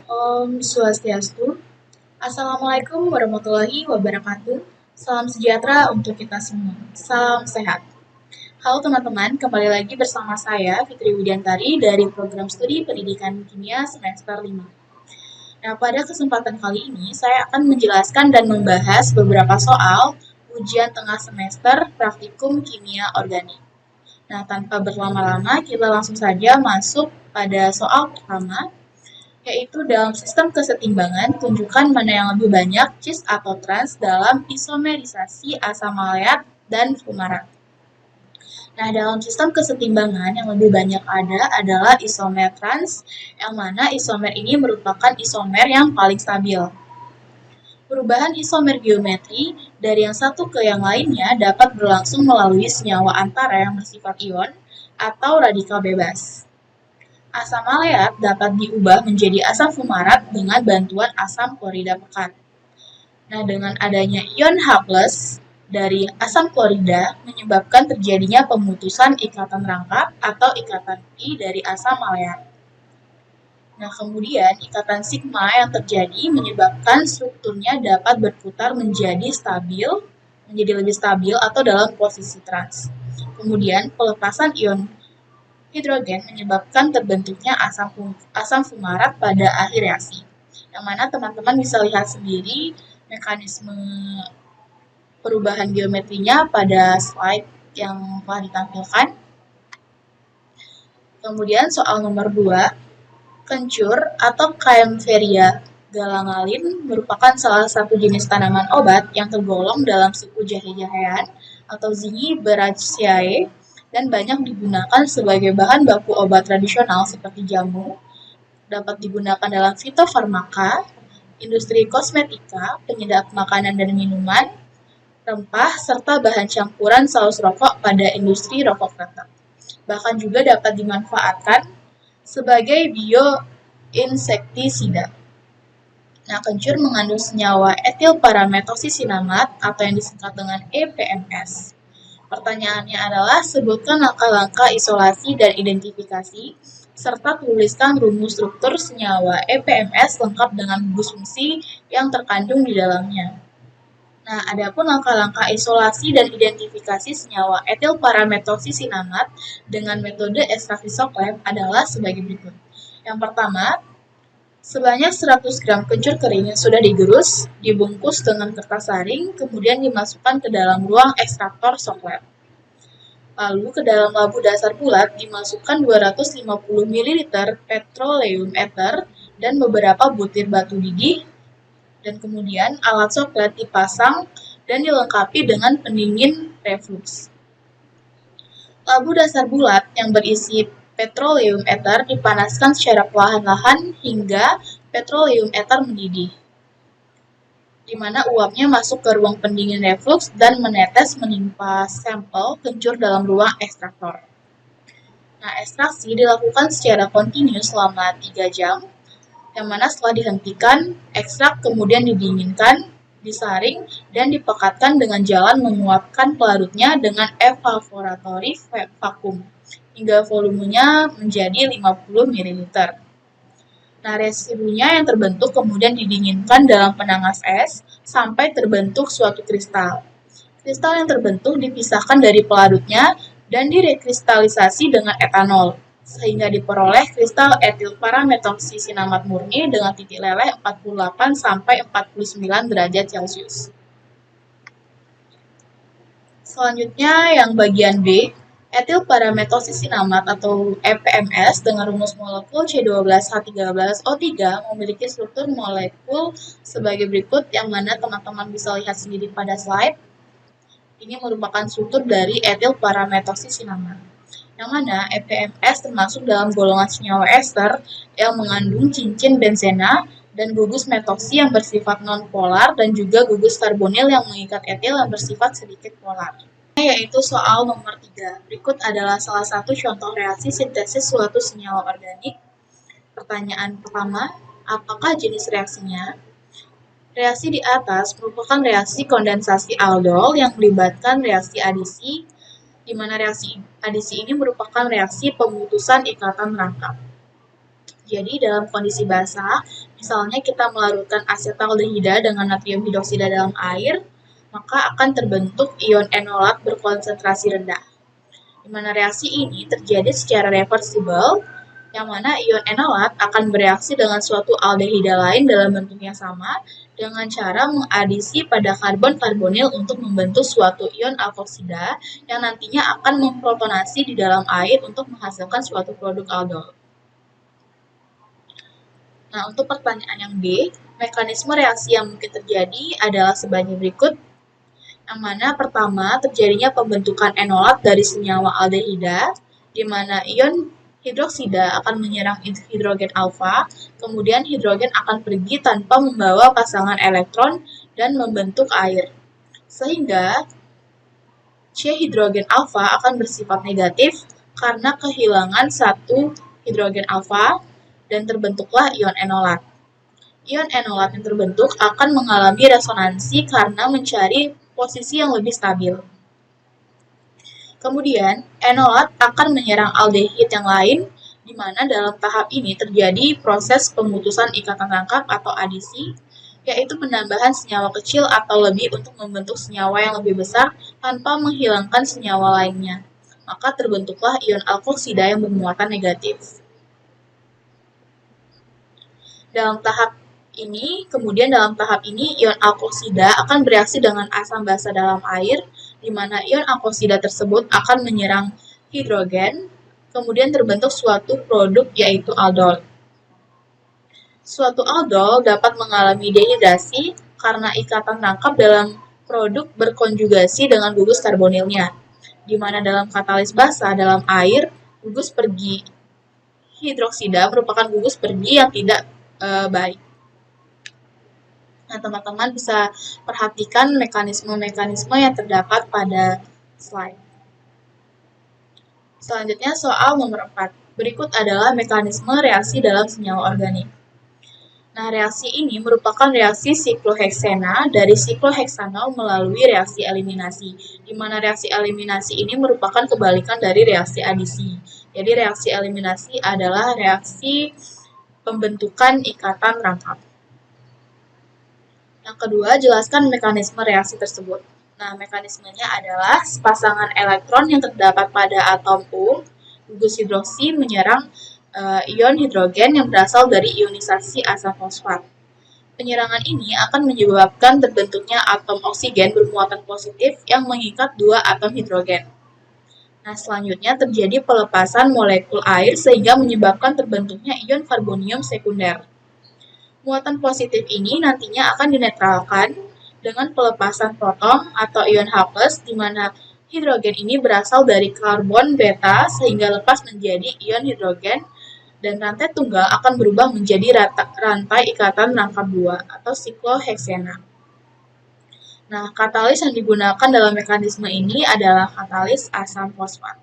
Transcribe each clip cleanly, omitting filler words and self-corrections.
Om Swastiastu. Assalamualaikum warahmatullahi wabarakatuh. Salam sejahtera untuk kita semua. Salam sehat. Halo teman-teman, kembali lagi bersama saya Fitri Widiantari dari Program Studi Pendidikan Kimia semester 5. Nah, pada kesempatan kali ini saya akan menjelaskan dan membahas beberapa soal ujian tengah semester praktikum kimia organik. Nah, tanpa berlama-lama, kita langsung saja masuk pada soal pertama, yaitu dalam sistem kesetimbangan, tunjukkan mana yang lebih banyak cis atau trans dalam isomerisasi asam maleat dan fumarat. Nah, dalam sistem kesetimbangan yang lebih banyak ada adalah isomer trans, yang mana isomer ini merupakan isomer yang paling stabil. Perubahan isomer geometri dari yang satu ke yang lainnya dapat berlangsung melalui senyawa antara yang bersifat ion atau radikal bebas. Asam maleat dapat diubah menjadi asam fumarat dengan bantuan asam klorida pekat. Nah, dengan adanya ion H+ dari asam klorida menyebabkan terjadinya pemutusan ikatan rangkap atau ikatan pi dari asam maleat. Nah, kemudian ikatan sigma yang terjadi menyebabkan strukturnya dapat berputar menjadi lebih stabil atau dalam posisi trans. Kemudian pelepasan ion hidrogen menyebabkan terbentuknya asam fumarat pada akhir reaksi. Yang mana teman-teman bisa lihat sendiri mekanisme perubahan geometrinya pada slide yang telah ditampilkan. Kemudian soal nomor 2, kencur atau Kaempferia galangalin merupakan salah satu jenis tanaman obat yang tergolong dalam suku jahe-jahean atau Zingiberaceae dan banyak digunakan sebagai bahan baku obat tradisional seperti jamu, dapat digunakan dalam fitofarmaka, industri kosmetika, penyedap makanan dan minuman, rempah, serta bahan campuran saus rokok pada industri rokok kretek. Bahkan juga dapat dimanfaatkan sebagai bioinsektisida. Nah, kencur mengandung senyawa etilparametosisinamat atau yang disingkat dengan EPMS. Pertanyaannya adalah sebutkan langkah-langkah isolasi dan identifikasi serta tuliskan rumus struktur senyawa EPMS lengkap dengan gugus fungsi yang terkandung di dalamnya. Nah, adapun langkah-langkah isolasi dan identifikasi senyawa etilparametosisinamat dengan metode ekstraksi Socleb adalah sebagai berikut. Yang pertama, sebanyak 100 gram kencur kering yang sudah digerus, dibungkus dengan kertas saring, kemudian dimasukkan ke dalam ruang ekstraktor Socleb. Lalu ke dalam labu dasar bulat dimasukkan 250 ml petroleum ether dan beberapa butir batu didih, dan kemudian alat Socleb dipasang dan dilengkapi dengan pendingin reflux. Labu dasar bulat yang berisi petroleum ether dipanaskan secara perlahan-lahan hingga petroleum ether mendidih, di mana uapnya masuk ke ruang pendingin reflux dan menetes menimpa sampel kencur dalam ruang ekstraktor. Nah, ekstraksi dilakukan secara kontinu selama 3 jam, yang mana setelah dihentikan, ekstrak kemudian didinginkan, disaring, dan dipekatkan dengan jalan menguapkan pelarutnya dengan evaporatory vakum hingga volumenya menjadi 50 ml. Nah, residunya yang terbentuk kemudian didinginkan dalam penangas es sampai terbentuk suatu kristal. Kristal yang terbentuk dipisahkan dari pelarutnya dan direkristalisasi dengan etanol, sehingga diperoleh kristal etilparametosisinamat murni dengan titik leleh 48 sampai 49 derajat Celcius. Selanjutnya yang bagian B, etilparametosisinamat atau EPMS dengan rumus molekul C12H13O3 memiliki struktur molekul sebagai berikut, yang mana teman-teman bisa lihat sendiri pada slide. Ini merupakan struktur dari etilparametosisinamat, yang mana EPMS termasuk dalam golongan senyawa ester yang mengandung cincin benzena dan gugus metoksi yang bersifat non-polar dan juga gugus karbonil yang mengikat etil yang bersifat sedikit polar. Yaitu soal nomor 3. Berikut adalah salah satu contoh reaksi sintesis suatu senyawa organik. Pertanyaan pertama, apakah jenis reaksinya? Reaksi di atas merupakan reaksi kondensasi aldol yang melibatkan reaksi adisi, di mana reaksi adisi ini merupakan reaksi pemutusan ikatan rangkap. Jadi dalam kondisi basah, misalnya kita melarutkan asetaldehida dengan natrium hidroksida dalam air, maka akan terbentuk ion enolat berkonsentrasi rendah. Di mana reaksi ini terjadi secara reversibel, yang mana ion enolat akan bereaksi dengan suatu aldehida lain dalam bentuk yang sama dengan cara mengadisi pada karbon karbonil untuk membentuk suatu ion alkoksida yang nantinya akan memprotonasi di dalam air untuk menghasilkan suatu produk aldol. Nah, untuk pertanyaan yang B, mekanisme reaksi yang mungkin terjadi adalah sebagai berikut. Yang mana pertama terjadinya pembentukan enolat dari senyawa aldehida, di mana ion hidroksida akan menyerang hidrogen alfa, kemudian hidrogen akan pergi tanpa membawa pasangan elektron dan membentuk air. Sehingga C hidrogen alfa akan bersifat negatif karena kehilangan satu hidrogen alfa dan terbentuklah ion enolat. Ion enolat yang terbentuk akan mengalami resonansi karena mencari posisi yang lebih stabil. Kemudian, enolat akan menyerang aldehid yang lain, di mana dalam tahap ini terjadi proses pemutusan ikatan rangkap atau adisi, yaitu penambahan senyawa kecil atau lebih untuk membentuk senyawa yang lebih besar tanpa menghilangkan senyawa lainnya. Maka terbentuklah ion alkoksida yang bermuatan negatif. Dalam tahap ini, ion alkoksida akan bereaksi dengan asam basa dalam air, di mana ion alkoksida tersebut akan menyerang hidrogen, kemudian terbentuk suatu produk yaitu aldol. Suatu aldol dapat mengalami dehidrasi karena ikatan rangkap dalam produk berkonjugasi dengan gugus karbonilnya, di mana dalam katalis basa dalam air, gugus pergi hidroksida merupakan gugus pergi yang tidak baik. Nah, teman-teman bisa perhatikan mekanisme-mekanisme yang terdapat pada slide. Selanjutnya soal nomor 4. Berikut adalah mekanisme reaksi dalam senyawa organik. Nah, reaksi ini merupakan reaksi sikloheksana dari sikloheksanol melalui reaksi eliminasi, di mana reaksi eliminasi ini merupakan kebalikan dari reaksi adisi. Jadi, reaksi eliminasi adalah reaksi pembentukan ikatan rangkap. Yang kedua, jelaskan mekanisme reaksi tersebut. Nah, mekanismenya adalah sepasangan elektron yang terdapat pada atom U, gugus hidroksi menyerang ion hidrogen yang berasal dari ionisasi asam fosfat. Penyerangan ini akan menyebabkan terbentuknya atom oksigen bermuatan positif yang mengikat dua atom hidrogen. Nah, selanjutnya terjadi pelepasan molekul air sehingga menyebabkan terbentuknya ion karbonium sekunder. Muatan positif ini nantinya akan dinetralkan dengan pelepasan proton atau ion H+, di mana hidrogen ini berasal dari karbon beta sehingga lepas menjadi ion hidrogen dan rantai tunggal akan berubah menjadi rantai ikatan rangkap 2 atau sikloheksana. Nah, katalis yang digunakan dalam mekanisme ini adalah katalis asam fosfat.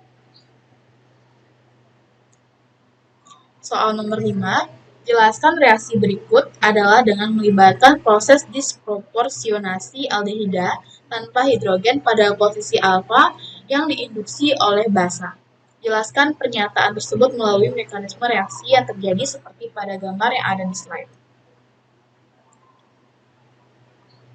Soal nomor 5. Jelaskan reaksi berikut adalah dengan melibatkan proses disproporsionasi aldehida tanpa hidrogen pada posisi alfa yang diinduksi oleh basa. Jelaskan pernyataan tersebut melalui mekanisme reaksi yang terjadi seperti pada gambar yang ada di slide.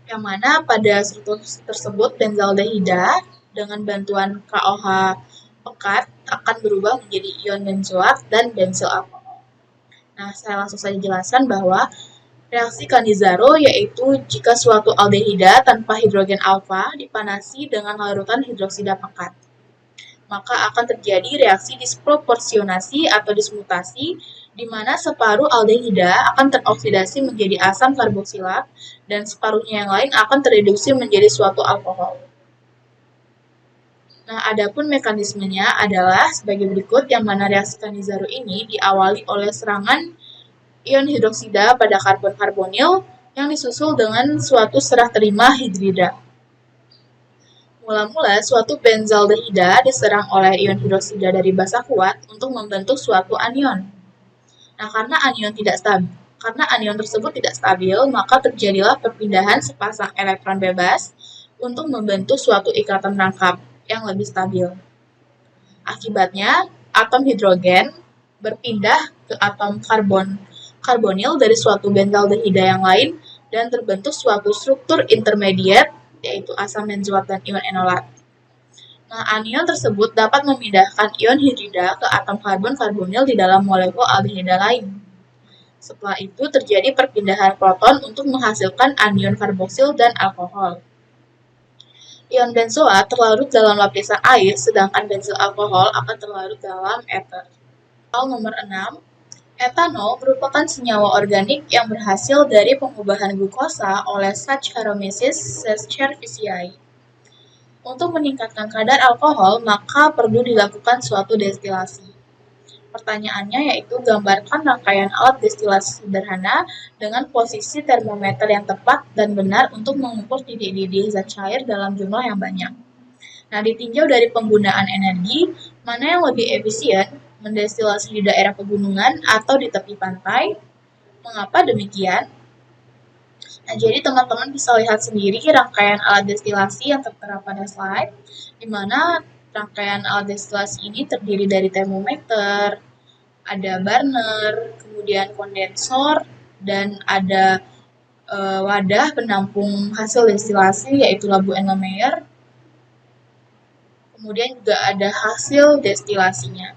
Yang mana pada struktur tersebut benzaldehida dengan bantuan KOH pekat akan berubah menjadi ion benzoat dan benzyl alkohol. Nah, saya langsung saja jelaskan bahwa reaksi Cannizzaro yaitu jika suatu aldehida tanpa hidrogen alfa dipanasi dengan larutan hidroksida pekat. Maka akan terjadi reaksi disproporsionasi atau dismutasi, di mana separuh aldehida akan teroksidasi menjadi asam karboksilat dan separuhnya yang lain akan tereduksi menjadi suatu alkohol. Nah, adapun mekanismenya adalah sebagai berikut, yang mana reaksi Cannizzaro ini diawali oleh serangan ion hidroksida pada karbon karbonil yang disusul dengan suatu serah terima hidrida. Mula-mula suatu benzaldehida diserang oleh ion hidroksida dari basa kuat untuk membentuk suatu anion. Nah, karena anion tersebut tidak stabil, maka terjadilah perpindahan sepasang elektron bebas untuk membentuk suatu ikatan rangkap yang lebih stabil. Akibatnya, atom hidrogen berpindah ke atom karbonil dari suatu benzaldehida yang lain dan terbentuk suatu struktur intermediate, yaitu asam benzoat dan ion enolat. Nah, anion tersebut dapat memindahkan ion hidrida ke atom karbonil di dalam molekul aldehida lain. Setelah itu terjadi perpindahan proton untuk menghasilkan anion karboksil dan alkohol. Ion benzoat terlarut dalam lapisan air, sedangkan bensil alkohol akan terlarut dalam ether. Nomor 6. Etanol merupakan senyawa organik yang berhasil dari pengubahan glukosa oleh Saccharomyces cerevisiae. Untuk meningkatkan kadar alkohol, maka perlu dilakukan suatu destilasi. Pertanyaannya yaitu gambarkan rangkaian alat destilasi sederhana dengan posisi termometer yang tepat dan benar untuk mengukur titik-titik zat cair dalam jumlah yang banyak. Nah, ditinjau dari penggunaan energi, mana yang lebih efisien, mendestilasi di daerah pegunungan atau di tepi pantai? Mengapa demikian? Nah, jadi teman-teman bisa lihat sendiri rangkaian alat destilasi yang tertera pada slide, di mana rangkaian alat destilasi ini terdiri dari termometer, ada burner, kemudian kondensor, dan ada wadah penampung hasil destilasi yaitu labu Erlenmeyer. Kemudian juga ada hasil destilasinya.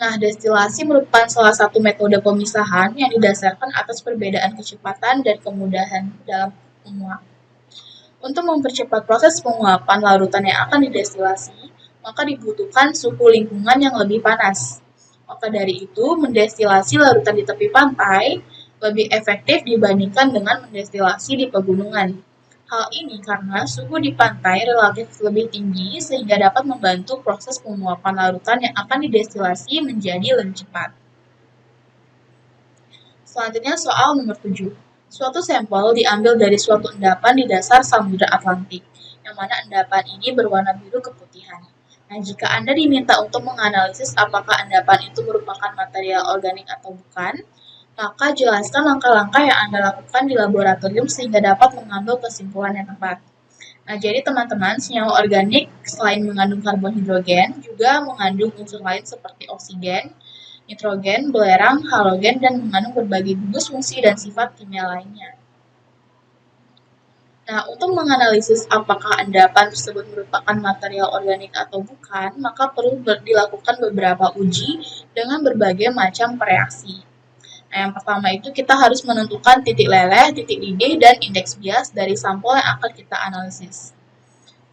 Nah, destilasi merupakan salah satu metode pemisahan yang didasarkan atas perbedaan kecepatan dan kemudahan dalam penguap. Untuk mempercepat proses penguapan larutan yang akan didestilasi, maka dibutuhkan suhu lingkungan yang lebih panas. Maka dari itu, mendestilasi larutan di tepi pantai lebih efektif dibandingkan dengan mendestilasi di pegunungan. Hal ini karena suhu di pantai relatif lebih tinggi sehingga dapat membantu proses penguapan larutan yang akan didestilasi menjadi lebih cepat. Selanjutnya soal nomor 7. Suatu sampel diambil dari suatu endapan di dasar Samudra Atlantik, yang mana endapan ini berwarna biru keputihan. Nah, jika Anda diminta untuk menganalisis apakah endapan itu merupakan material organik atau bukan, maka jelaskan langkah-langkah yang Anda lakukan di laboratorium sehingga dapat mengambil kesimpulan yang tepat. Nah, jadi teman-teman, senyawa organik selain mengandung karbon hidrogen, juga mengandung unsur lain seperti oksigen, nitrogen, belerang, halogen, dan mengandung berbagai gugus fungsi dan sifat kimia lainnya. Nah, untuk menganalisis apakah endapan tersebut merupakan material organik atau bukan, maka perlu dilakukan beberapa uji dengan berbagai macam reaksi. Nah, yang pertama itu kita harus menentukan titik leleh, titik didih, dan indeks bias dari sampel yang akan kita analisis.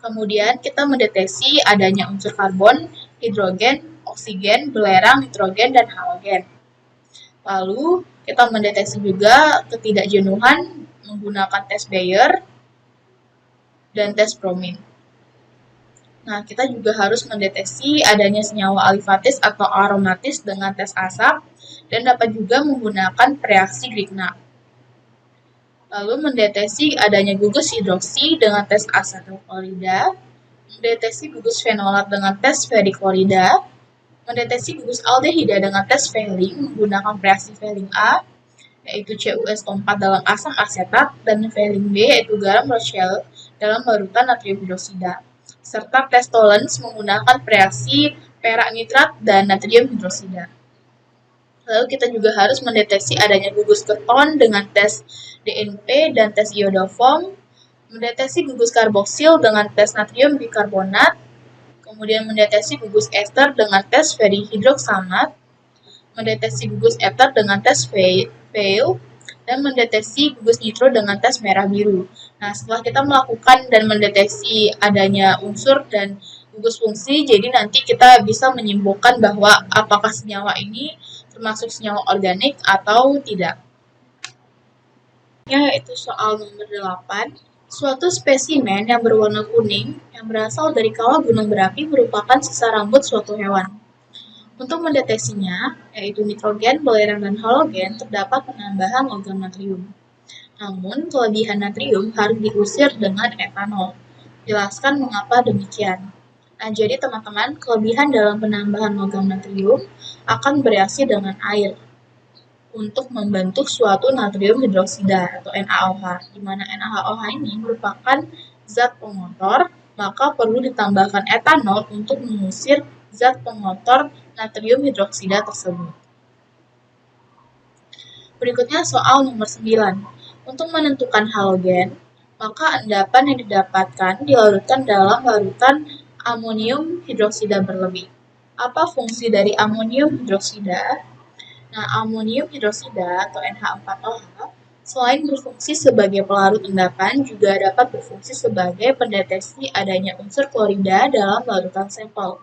Kemudian kita mendeteksi adanya unsur karbon, hidrogen, oksigen, belerang, nitrogen, dan halogen. Lalu kita mendeteksi juga ketidakjenuhan menggunakan tes Bayer dan tes Bromin. Nah, kita juga harus mendeteksi adanya senyawa alifatis atau aromatis dengan tes asap dan dapat juga menggunakan reaksi Grignard. Lalu mendeteksi adanya gugus hidroksi dengan tes asetilklorida, mendeteksi gugus fenolat dengan tes ferriklorida, mendeteksi gugus aldehida dengan tes Fehling menggunakan reaksi Fehling A, yaitu CuSO4 dalam asam asetat, dan Fehling B yaitu garam Rochelle dalam larutan natrium hidroksida, serta tes Tollens menggunakan reaksi perak nitrat dan natrium hidroksida. Lalu kita juga harus mendeteksi adanya gugus keton dengan tes DNP dan tes iodoform, mendeteksi gugus karboksil dengan tes natrium bikarbonat, kemudian mendeteksi gugus ester dengan tes ferrihidroksamat, mendeteksi gugus ether dengan tes Veil, dan mendeteksi gugus nitro dengan tes merah biru. Nah, setelah kita melakukan dan mendeteksi adanya unsur dan gugus fungsi, jadi nanti kita bisa menyimpulkan bahwa apakah senyawa ini termasuk senyawa organik atau tidak. Yaitu soal nomor 8. Suatu spesimen yang berwarna kuning yang berasal dari kawah gunung berapi merupakan sisa rambut suatu hewan. Untuk mendeteksinya, yaitu nitrogen, belerang, dan halogen, terdapat penambahan logam natrium. Namun, kelebihan natrium harus diusir dengan etanol. Jelaskan mengapa demikian. Nah, jadi teman-teman, kelebihan dalam penambahan logam natrium akan bereaksi dengan air untuk membentuk suatu natrium hidroksida atau NaOH, di mana NaOH ini merupakan zat pengotor, maka perlu ditambahkan etanol untuk mengusir zat pengotor natrium hidroksida tersebut. Berikutnya soal nomor 9. Untuk menentukan halogen, maka endapan yang didapatkan dilarutkan dalam larutan amonium hidroksida berlebih. Apa fungsi dari amonium hidroksida? Nah, amonium hidroksida atau NH4OH selain berfungsi sebagai pelarut endapan, juga dapat berfungsi sebagai pendeteksi adanya unsur klorida dalam larutan sampel.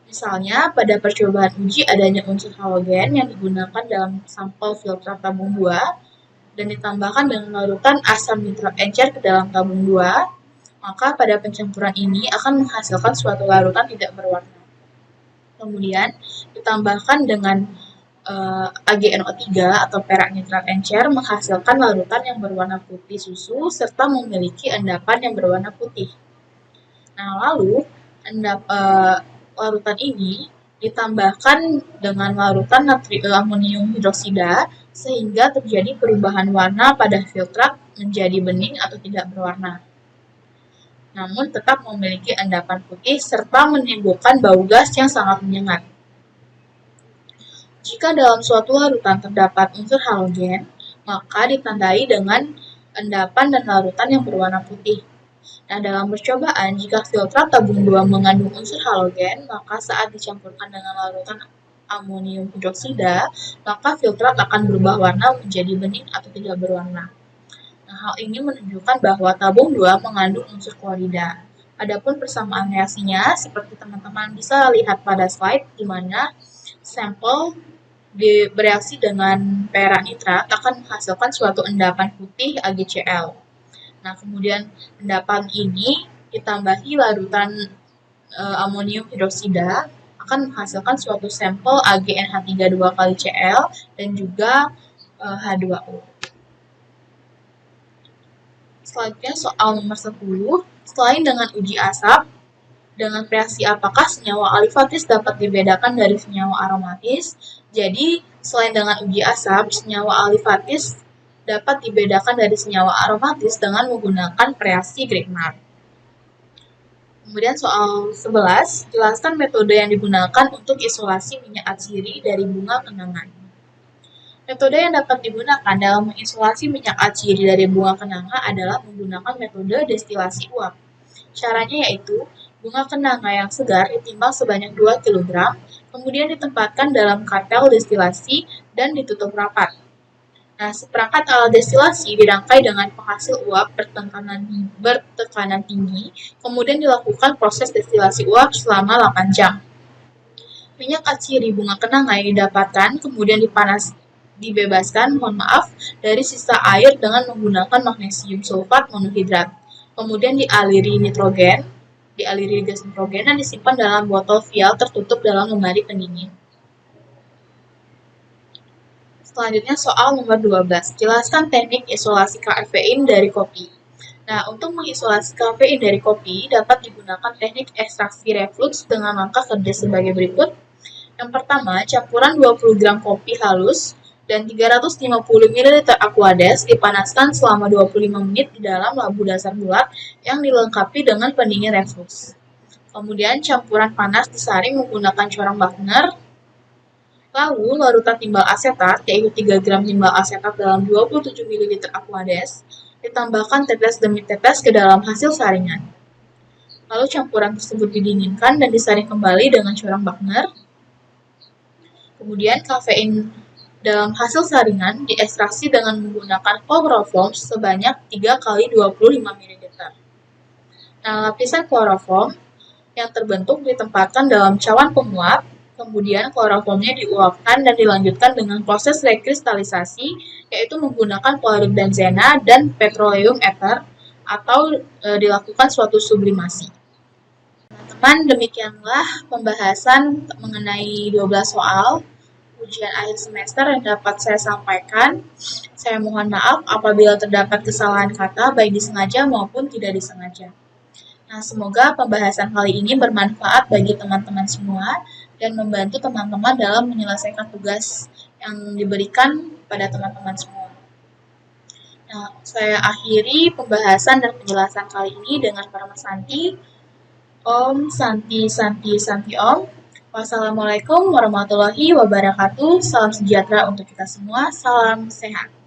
Misalnya, pada percobaan uji adanya unsur halogen yang digunakan dalam sampel filtrat tabung 2 dan ditambahkan dengan larutan asam nitrat encer ke dalam tabung 2, maka pada pencampuran ini akan menghasilkan suatu larutan tidak berwarna. Kemudian, ditambahkan dengan AgNO3 atau perak nitrat encer menghasilkan larutan yang berwarna putih susu serta memiliki endapan yang berwarna putih. Nah, lalu larutan ini ditambahkan dengan larutan amonium hidroksida sehingga terjadi perubahan warna pada filtrat menjadi bening atau tidak berwarna. Namun tetap memiliki endapan putih serta menimbulkan bau gas yang sangat menyengat. Jika dalam suatu larutan terdapat unsur halogen, maka ditandai dengan endapan dan larutan yang berwarna putih. Nah, dalam percobaan, jika filtrat tabung 2 mengandung unsur halogen, maka saat dicampurkan dengan larutan amonium hidroksida, maka filtrat akan berubah warna menjadi bening atau tidak berwarna. Nah, hal ini menunjukkan bahwa tabung 2 mengandung unsur klorida. Adapun persamaan reaksinya, seperti teman-teman bisa lihat pada slide, di mana sampel bereaksi dengan perak nitrat akan menghasilkan suatu endapan putih AgCl. Nah, kemudian endapan ini ditambahi larutan amonium hidroksida akan menghasilkan suatu sampel AgNH3 2 kali Cl dan juga H2O. Selanjutnya soal nomor 10. Selain dengan uji asap, dengan reaksi apakah senyawa alifatis dapat dibedakan dari senyawa aromatis? Jadi, selain dengan uji asap, senyawa alifatis dapat dibedakan dari senyawa aromatis dengan menggunakan reaksi Grignard. Kemudian soal 11, jelaskan metode yang digunakan untuk isolasi minyak atsiri dari bunga kenanga. Metode yang dapat digunakan dalam mengisolasi minyak atsiri dari bunga kenanga adalah menggunakan metode destilasi uap. Caranya yaitu, bunga kenanga yang segar ditimbang sebanyak 2 kg, kemudian ditempatkan dalam katel destilasi dan ditutup rapat. Nah, seperangkat alat destilasi dirangkai dengan penghasil uap bertekanan tinggi, kemudian dilakukan proses destilasi uap selama 8 jam. Minyak atsiri bunga kenanga yang didapatkan kemudian dibebaskan dari sisa air dengan menggunakan magnesium sulfat monohidrat. Kemudian dialiri gas nitrogen dan disimpan dalam botol vial tertutup dalam lemari pendingin. Selanjutnya soal nomor 12. Jelaskan teknik isolasi kafein dari kopi. Nah, untuk mengisolasi kafein dari kopi dapat digunakan teknik ekstraksi reflux dengan langkah kerja sebagai berikut. Yang pertama, campuran 20 gram kopi halus dan 350 ml Aquades dipanaskan selama 25 menit di dalam labu dasar bulat yang dilengkapi dengan pendingin reflux. Kemudian campuran panas disaring menggunakan corong Wagner. Lalu larutan timbal asetat, yaitu 3 gram timbal asetat dalam 27 ml Aquades, ditambahkan tetes demi tetes ke dalam hasil saringan. Lalu campuran tersebut didinginkan dan disaring kembali dengan corong Wagner. Kemudian kafein dalam hasil saringan diekstraksi dengan menggunakan chloroform sebanyak 3 kali 25 ml. Nah, lapisan chloroform yang terbentuk ditempatkan dalam cawan penguap, kemudian chloroformnya diuapkan dan dilanjutkan dengan proses rekristalisasi, yaitu menggunakan klorid benzena dan petroleum ether atau dilakukan suatu sublimasi. Teman-teman, demikianlah pembahasan mengenai 12 soal ujian akhir semester yang dapat saya sampaikan. Saya mohon maaf apabila terdapat kesalahan kata baik disengaja maupun tidak disengaja. Nah, semoga pembahasan kali ini bermanfaat bagi teman-teman semua dan membantu teman-teman dalam menyelesaikan tugas yang diberikan pada teman-teman semua. Nah, saya akhiri pembahasan dan penjelasan kali ini dengan Parama Santi. Om Santi Santi Santi Om. Wassalamualaikum warahmatullahi wabarakatuh. Salam sejahtera untuk kita semua. Salam sehat.